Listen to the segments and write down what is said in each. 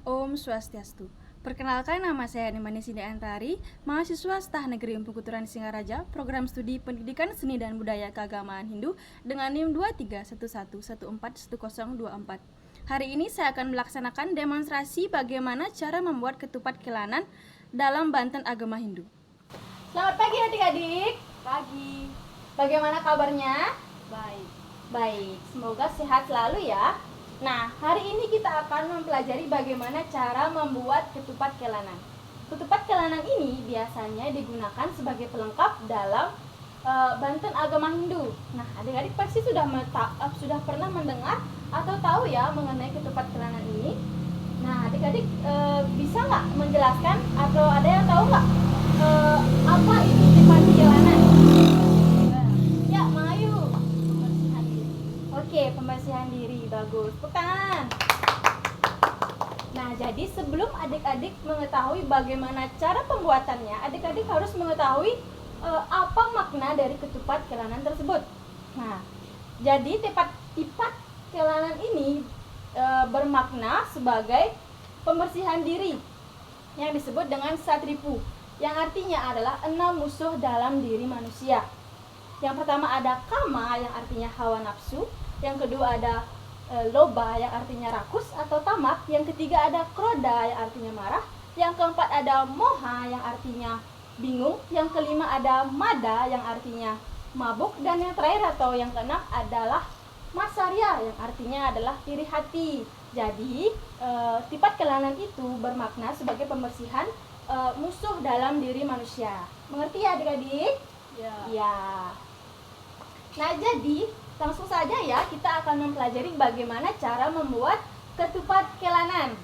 Om Swastiastu. Perkenalkan, nama saya Nimani Sindi Antari, mahasiswa Stah Negeri Empu Kuturan Singaraja, program studi Pendidikan Seni dan Budaya Keagamaan Hindu dengan NIM 2311141024. Hari ini saya akan melaksanakan demonstrasi bagaimana cara membuat ketupat kelanan dalam Banten Agama Hindu. Selamat pagi adik-adik. Pagi. Bagaimana kabarnya? Baik. Baik, semoga sehat selalu ya. Nah, hari ini kita akan mempelajari bagaimana cara membuat ketupat kelanan. Ketupat kelanan ini biasanya digunakan sebagai pelengkap dalam Banten Agama Hindu. Nah, adik-adik pasti sudah pernah mendengar atau tahu ya mengenai ketupat kelanan ini. Nah, adik-adik bisa nggak menjelaskan atau ada yang tahu nggak apa itu ketupat kelanan? Ya, Mayu. Pembersihan diri. Oke, pembersihan diri, bagus. Bukan. Nah, jadi sebelum adik-adik mengetahui bagaimana cara pembuatannya, adik-adik harus mengetahui apa makna dari ketupat kelanan tersebut. Nah, jadi tipat kelanan ini bermakna sebagai pembersihan diri yang disebut dengan satripu, yang artinya adalah 6 musuh dalam diri manusia. Yang pertama ada kama, yang artinya hawa nafsu. Yang kedua ada loba, yang artinya rakus atau tamak. Yang ketiga ada kroda, yang artinya marah. Yang keempat ada moha, yang artinya bingung. Yang kelima ada mada, yang artinya mabuk. Dan yang terakhir atau yang keenam adalah masarya, yang artinya adalah iri hati. Jadi tipat kelanan itu bermakna sebagai pembersihan musuh dalam diri manusia. Mengerti ya adik-adik? Ya. Ya. Nah, jadi langsung saja ya kita akan mempelajari bagaimana cara membuat ketupat kelanan.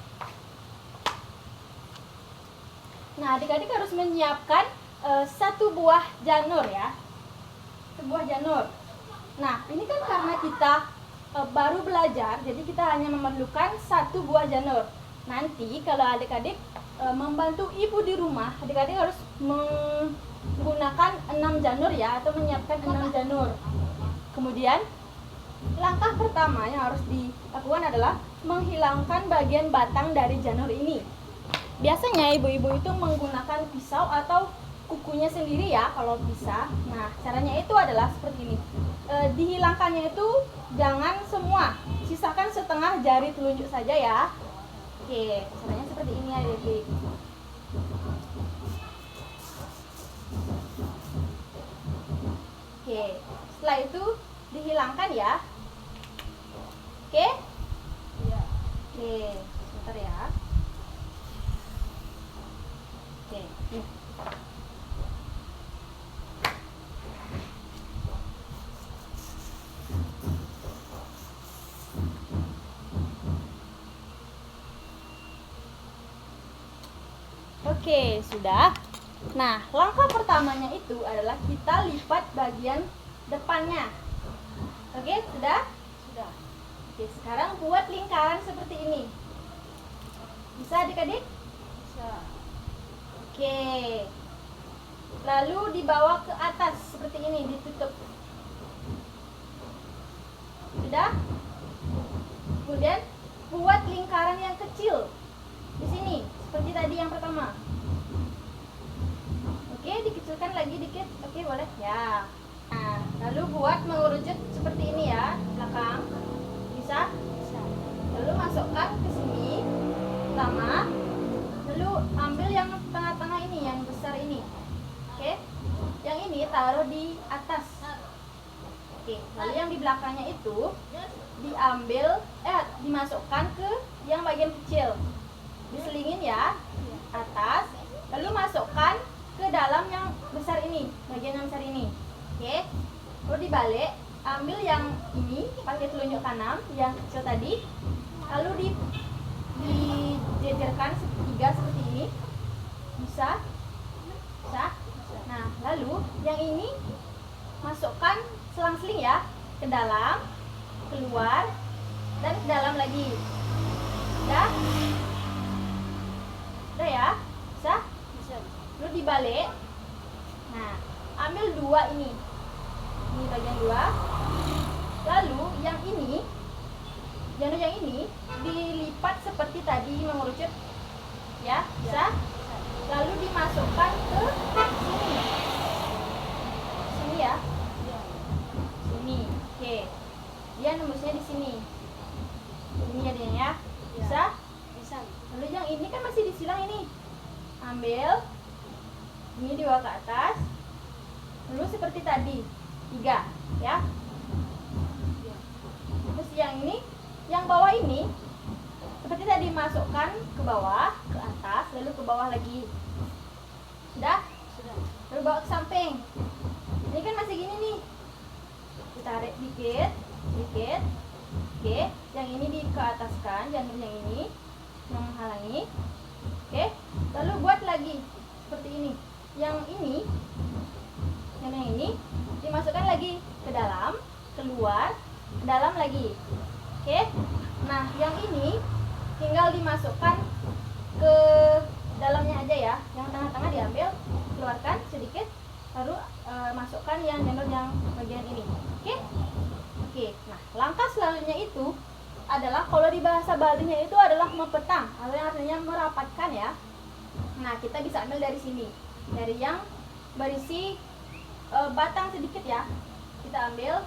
Nah, adik-adik harus menyiapkan satu buah janur ya. Sebuah janur. Nah, ini kan karena kita baru belajar, jadi kita hanya memerlukan satu buah janur. Nanti kalau adik-adik membantu ibu di rumah, adik-adik harus menggunakan 6 janur ya, atau menyiapkan 6 janur. Kemudian langkah pertama yang harus dilakukan adalah menghilangkan bagian batang dari janur ini. Biasanya ibu-ibu itu menggunakan pisau atau kukunya sendiri ya kalau bisa. Nah, caranya itu adalah seperti ini. Dihilangkannya itu jangan semua, sisakan setengah jari telunjuk saja ya. Oke, caranya seperti ini ya adik-adik. Oke, setelah itu dihilangkan ya. Oke? Ya. Oke, sebentar ya. Oke, nih. Oke, sudah. Nah, langkah pertamanya itu adalah kita lipat bagian depannya. Oke, sudah? Sudah. Oke, sekarang buat lingkaran seperti ini. Bisa adik-adik? Bisa. Oke. Lalu dibawa ke atas seperti ini, ditutup. Sudah? Kemudian buat lingkaran yang kecil. Di sini, seperti tadi yang pertama. Oke, dikecilkan lagi dikit. Oke, boleh? Ya. Nah, lalu buat mengerucut seperti ini ya, belakang. Bisa? Bisa. Lalu masukkan ke sini pertama. Lalu ambil yang tengah-tengah ini, yang besar ini. Oke. Yang ini taruh di atas. Oke, lalu yang di belakangnya itu diambil dimasukkan ke yang bagian kecil. Diselingin ya, atas. Lalu masukkan ke dalam yang besar ini, bagian yang besar ini. Oke. Lalu dibalik, ambil yang ini pakai telunjuk kanan, yang kecil tadi. Lalu dijejerkan segitiga seperti ini. Bisa? Bisa? Nah, lalu yang ini masukkan selang-seling ya, ke dalam, keluar, dan ke dalam lagi. Udah? Udah ya? Bisa? Bisa. Lalu dibalik. Nah, ambil dua ini. Ini bagian dua. Lalu yang ini, janur yang ini dilipat seperti tadi tadi mengerucut ya, bisa. Bisa. Lalu dimasukkan ke sini. Sini ya. Iya. Sini. Oke. Dia nembusnya di sini. Ini ya dia ya. Iya. Bisa. Bisa. Lalu yang ini kan masih disilang ini. Ambil. Ini dibawa ke atas. Lalu seperti tadi. 3 ya. Iya. Terus yang ini, yang bawah ini seperti tadi masukkan ke bawah, ke atas, lalu ke bawah lagi. Sudah? Sudah. Lalu bawa ke samping. Ini kan masih gini nih. Ditarik dikit, dikit. Oke, yang ini ke ataskan, jangan yang ini yang menghalangi. Oke, lalu buat lagi seperti ini. Yang ini, yang ini dimasukkan lagi ke dalam, keluar, ke dalam lagi. Oke, nah yang ini tinggal dimasukkan ke dalamnya aja ya. Yang tengah-tengah diambil, keluarkan sedikit, lalu masukkan yang jalur yang bagian ini. Oke, oke. Nah, langkah selanjutnya itu adalah kalau di bahasa Balinya itu adalah mempetang, atau yang artinya merapatkan ya. Nah, kita bisa ambil dari sini, dari yang berisi batang sedikit ya. Kita ambil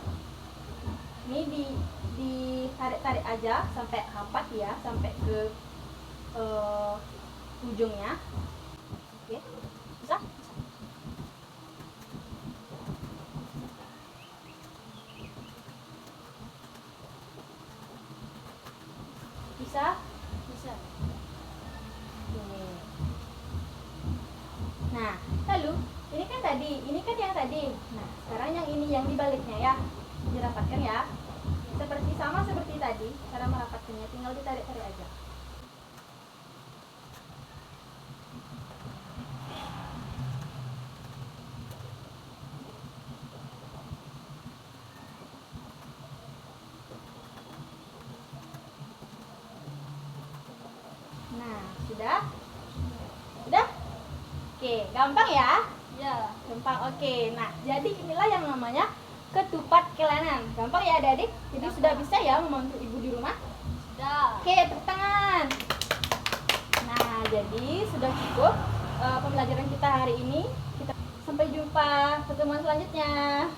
ini ditarik-tarik aja sampai rapat ya, sampai ke ujungnya. Oke, bisa? Bisa? Bisa. Oke. Nah, lalu ini kan yang tadi. Nah, sekarang yang ini yang dibaliknya ya, dirapatkan ya. Seperti sama seperti tadi, cara merapatkannya tinggal ditarik-tarik aja. Nah, sudah? Sudah? Oke, gampang ya? Iya. Gampang, oke. Nah, jadi inilah yang namanya ketupat kelanan. Gampang ya adik-adik? Jadi Gampang. sudah bisa ya membantu ibu di rumah? Sudah. Oke, tepuk tangan. Nah, jadi sudah cukup pembelajaran kita hari ini. Sampai jumpa pertemuan selanjutnya.